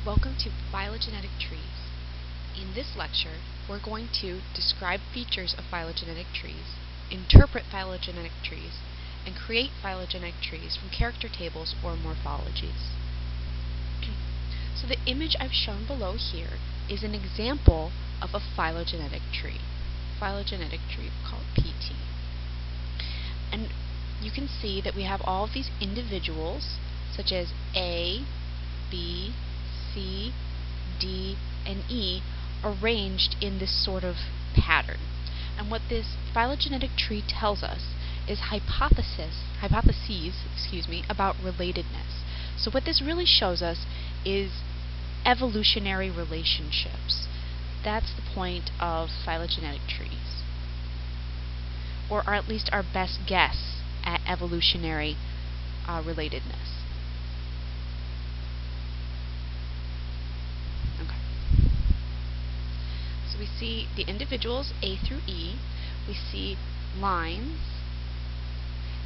Welcome to Phylogenetic Trees. In this lecture, we're going to describe features of phylogenetic trees, interpret phylogenetic trees, and create phylogenetic trees from character tables or morphologies. So the image I've shown below here is an example of a phylogenetic tree. Phylogenetic tree, we call it PT. And you can see that we have all of these individuals, such as A, B, C, D, and E, arranged in this sort of pattern. And what this phylogenetic tree tells us is hypotheses about relatedness. So what this really shows us is evolutionary relationships. That's the point of phylogenetic trees, or at least our best guess at evolutionary relatedness. So we see the individuals A through E, we see lines,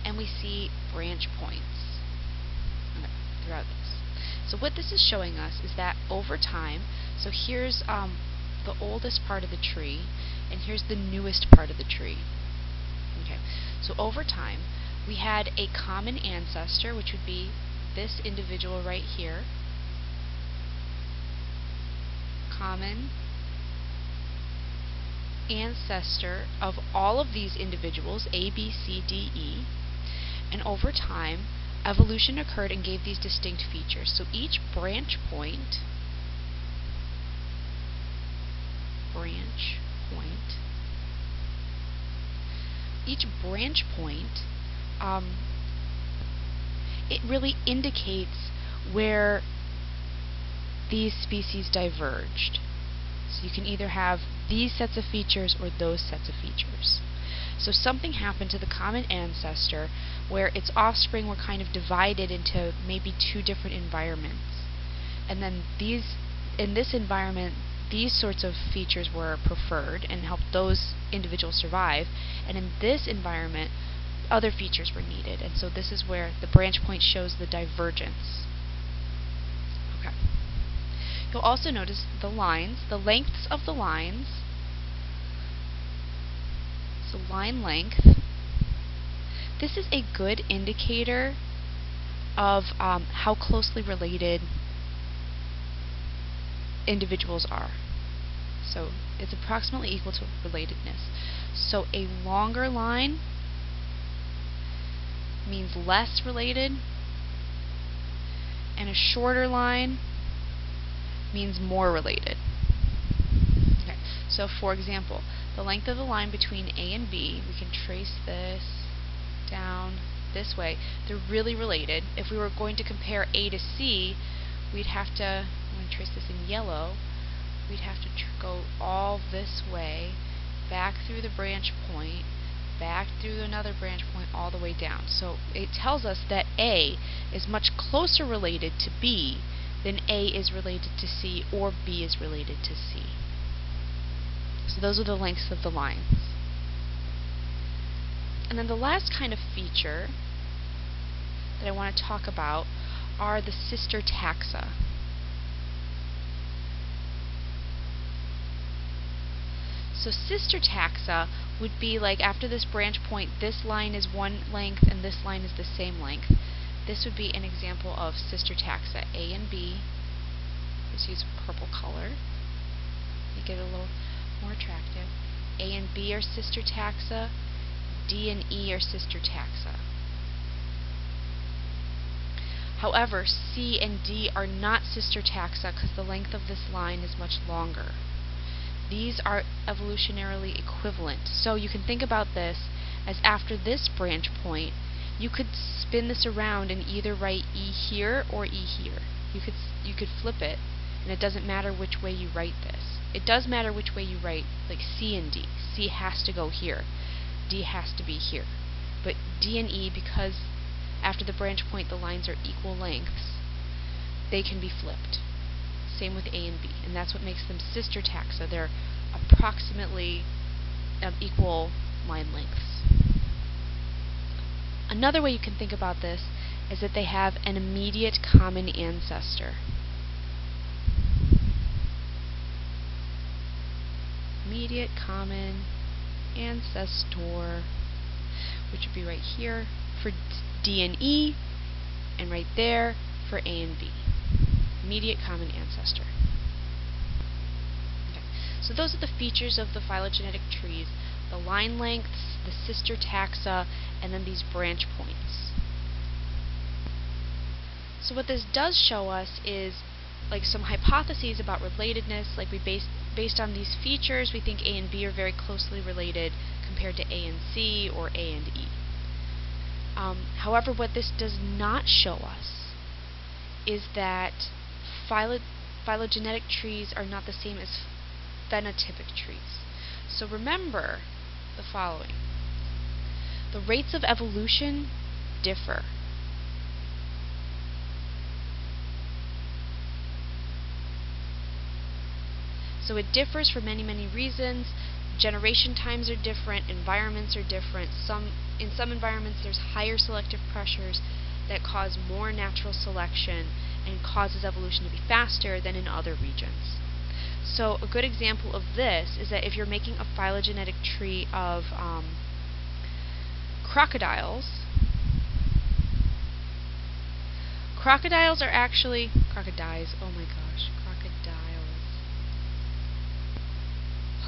and we see branch points throughout this. So what this is showing us is that over time, so here's the oldest part of the tree, and here's the newest part of the tree. Okay, so over time, we had a common ancestor, which would be this individual right here. Common ancestor of all of these individuals, A, B, C, D, E, and over time evolution occurred and gave these distinct features. So each branch point it really indicates where these species diverged. So you can either have these sets of features or those sets of features. So something happened to the common ancestor where its offspring were kind of divided into maybe two different environments. And then in this environment, these sorts of features were preferred and helped those individuals survive. And in this environment, other features were needed. And so this is where the branch point shows the divergence. Okay. You'll also notice the lines, the lengths of the lines. So line length. This is a good indicator of how closely related individuals are. So it's approximately equal to relatedness. So a longer line means less related, and a shorter line means more related. Okay. So for example, the length of the line between A and B, we can trace this down this way. They're really related. If we were going to compare A to C, we'd have to, I'm going to trace this in yellow, we'd have to go all this way, back through the branch point, back through another branch point, all the way down. So it tells us that A is much closer related to B than A is related to C or B is related to C. So those are the lengths of the lines. And then the last kind of feature that I want to talk about are the sister taxa. So sister taxa would be like after this branch point, this line is one length and this line is the same length. This would be an example of sister taxa. A and B, let's use a purple color, make it a little more attractive. A and B are sister taxa, D and E are sister taxa. However, C and D are not sister taxa because the length of this line is much longer. These are evolutionarily equivalent. So you can think about this as after this branch point, you could spin this around and either write E here or E here. You could flip it, and it doesn't matter which way you write this. It does matter which way you write, like C and D. C has to go here. D has to be here. But D and E, because after the branch point the lines are equal lengths, they can be flipped. Same with A and B, and that's what makes them sister taxa. They're approximately equal line lengths. Another way you can think about this is that they have an immediate common ancestor. immediate common ancestor, which would be right here for D and E, and right there for A and B. Immediate common ancestor. Okay. So those are the features of the phylogenetic trees: the line lengths, the sister taxa, and then these branch points. So what this does show us is like some hypotheses about relatedness. Like based on these features, we think A and B are very closely related compared to A and C or A and E. However, what this does not show us is that phylogenetic trees are not the same as phenotypic trees. So remember the following. The rates of evolution differ. So it differs for many, many reasons. Generation times are different, environments are different. In some environments there's higher selective pressures that cause more natural selection and causes evolution to be faster than in other regions. So a good example of this is that if you're making a phylogenetic tree of crocodiles are actually crocodiles.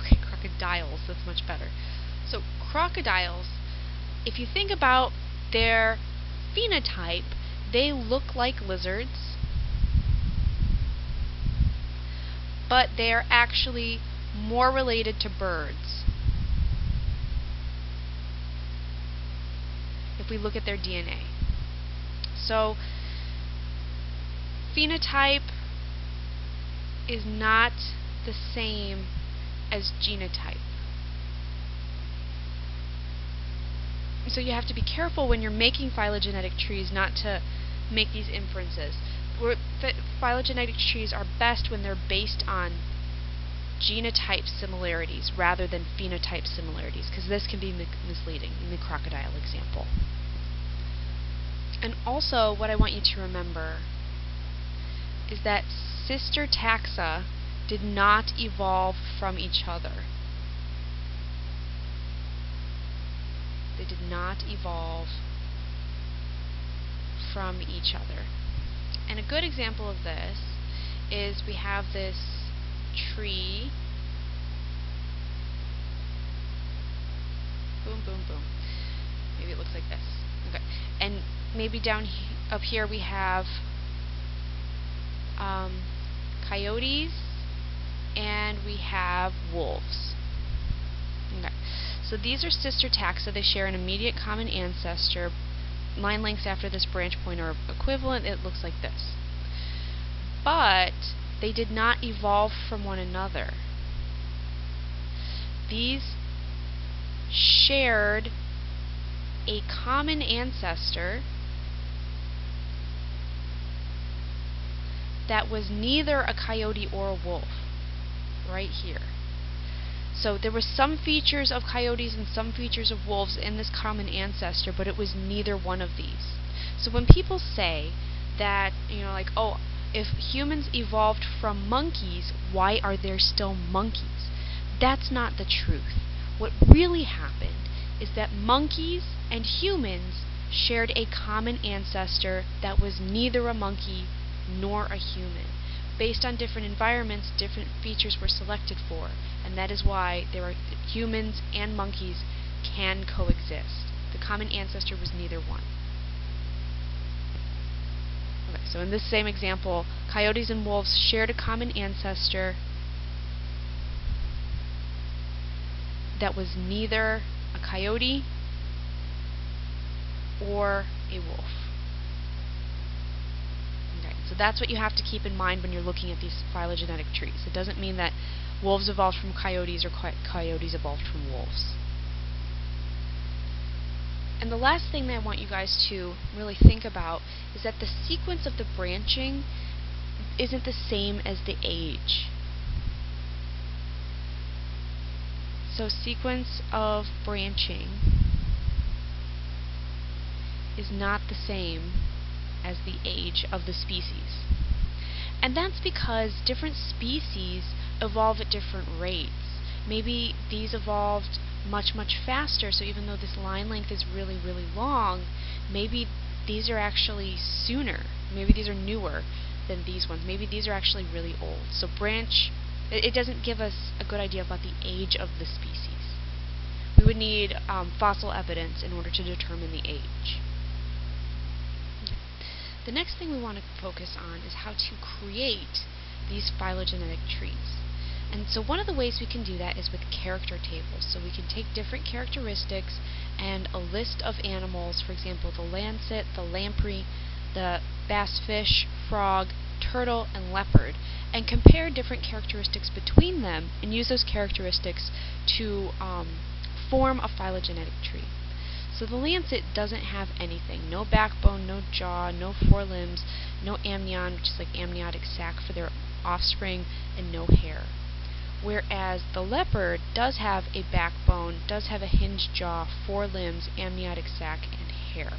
Okay, crocodiles, that's much better. So crocodiles, if you think about their phenotype, they look like lizards, but they are actually more related to birds if we look at their DNA. So phenotype is not the same as genotype. So you have to be careful when you're making phylogenetic trees not to make these inferences. Phylogenetic trees are best when they're based on genotype similarities rather than phenotype similarities, because this can be misleading in the crocodile example. And also, what I want you to remember is that sister taxa did not evolve from each other. They did not evolve from each other. And a good example of this is we have this tree. Boom, boom, boom. Maybe it looks like this. Okay. And maybe up here we have coyotes and we have wolves. Okay. So these are sister taxa. They share an immediate common ancestor. Line lengths after this branch point are equivalent. It looks like this. But they did not evolve from one another. These shared a common ancestor that was neither a coyote or a wolf, right here. So there were some features of coyotes and some features of wolves in this common ancestor, but it was neither one of these. So when people say that, like, oh, if humans evolved from monkeys, why are there still monkeys? That's not the truth. What really happened is that monkeys and humans shared a common ancestor that was neither a monkey nor a human. Based on different environments, different features were selected for, and that is why humans and monkeys can coexist. The common ancestor was neither one. Okay, so in this same example, coyotes and wolves shared a common ancestor that was neither a coyote or a wolf. Okay, so that's what you have to keep in mind when you're looking at these phylogenetic trees. It doesn't mean that wolves evolved from coyotes or coyotes evolved from wolves. And the last thing that I want you guys to really think about is that the sequence of the branching isn't the same as the age. So sequence of branching is not the same as the age of the species. And that's because different species evolve at different rates. maybe these evolved much faster, so even though this line length is really long, maybe these are actually sooner. Maybe these are newer than these ones. Maybe these are actually really old. So branch, it doesn't give us a good idea about the age of the species. We would need fossil evidence in order to determine the age. The next thing we want to focus on is how to create these phylogenetic trees. And so one of the ways we can do that is with character tables. So we can take different characteristics and a list of animals, for example, the lancet, the lamprey, the bassfish, frog, turtle, and leopard, and compare different characteristics between them and use those characteristics to form a phylogenetic tree. So the lancet doesn't have anything. No backbone, no jaw, no forelimbs, no amnion, which is like amniotic sac for their offspring, and no hair. Whereas the leopard does have a backbone, does have a hinged jaw, forelimbs, amniotic sac, and hair.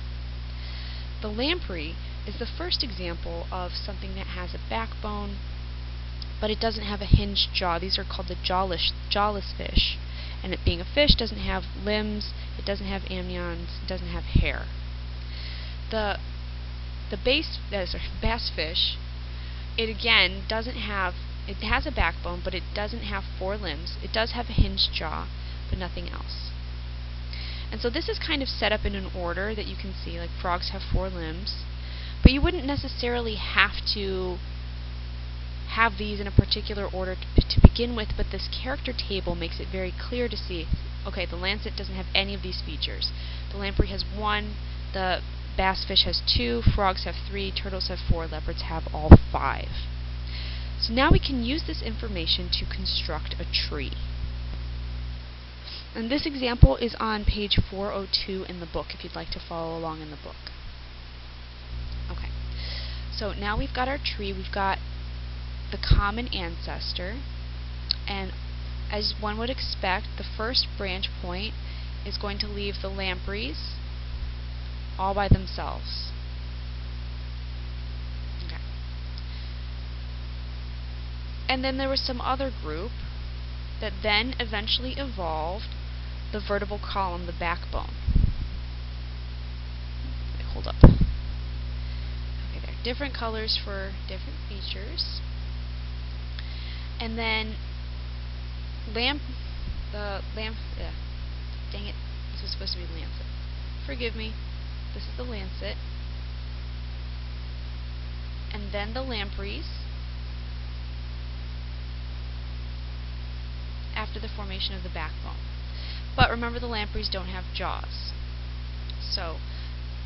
The lamprey is the first example of something that has a backbone, but it doesn't have a hinged jaw. These are called the jawless fish. And it being a fish doesn't have limbs, it doesn't have amnions, it doesn't have hair. The bass fish, it again doesn't have, it has a backbone, but it doesn't have four limbs. It does have a hinged jaw, but nothing else. And so this is kind of set up in an order that you can see, like frogs have four limbs, but you wouldn't necessarily have to have these in a particular order to begin with, but this character table makes it very clear to see, okay, the lancet doesn't have any of these features. The lamprey has one, the bassfish has two, frogs have three, turtles have four, leopards have all five. So now we can use this information to construct a tree. And this example is on page 402 in the book, if you'd like to follow along in the book. Okay, so now we've got our tree, we've got the common ancestor, and as one would expect, the first branch point is going to leave the lampreys all by themselves. Okay. And then there was some other group that then eventually evolved the vertebral column, the backbone. Wait, hold up. Okay, there are different colors for different features. And then dang it, this was supposed to be lancet. Forgive me. This is the lancet. And then the lampreys, after the formation of the backbone. But remember, the lampreys don't have jaws. So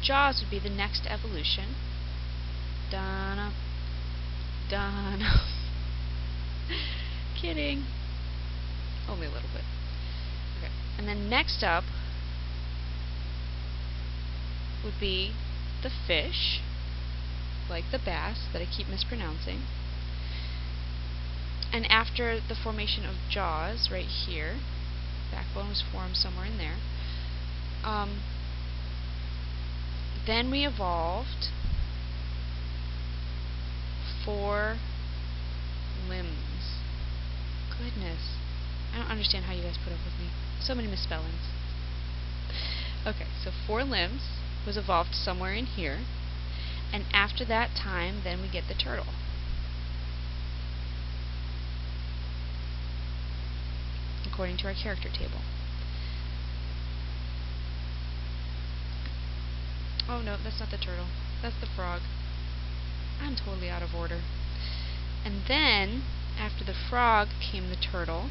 jaws would be the next evolution. Donna. Kidding. Only a little bit. Okay. And then next up would be the fish, like the bass that I keep mispronouncing. And after the formation of jaws, right here, backbone was formed somewhere in there, then we evolved four limbs. Goodness. I don't understand how you guys put up with me. So many misspellings. Okay, so four limbs was evolved somewhere in here, and after that time, then we get the turtle. According to our character table. Oh no, that's not the turtle. That's the frog. I'm totally out of order. And then, after the frog came the turtle,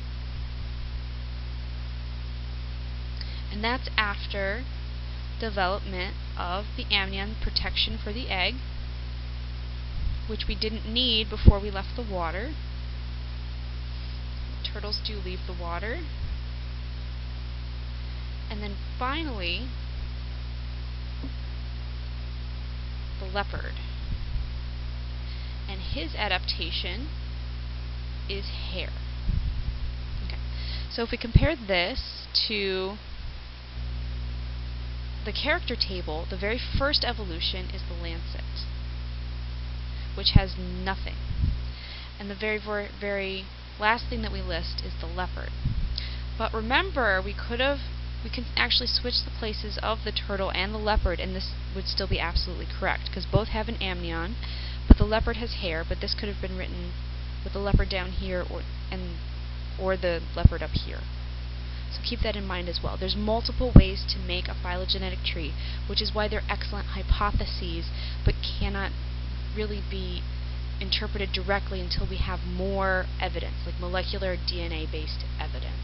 and that's after development of the amnion, protection for the egg, which we didn't need before we left the water. Turtles do leave the water. And then finally, the leopard. And his adaptation is hair. Okay. So if we compare this to the character table, the very first evolution is the lancet, which has nothing. And the very last thing that we list is the leopard. But remember, we can actually switch the places of the turtle and the leopard, and this would still be absolutely correct, because both have an amnion, but the leopard has hair, but this could have been written with the leopard down here or the leopard up here. So keep that in mind as well. There's multiple ways to make a phylogenetic tree, which is why they're excellent hypotheses, but cannot really be interpreted directly until we have more evidence, like molecular DNA-based evidence.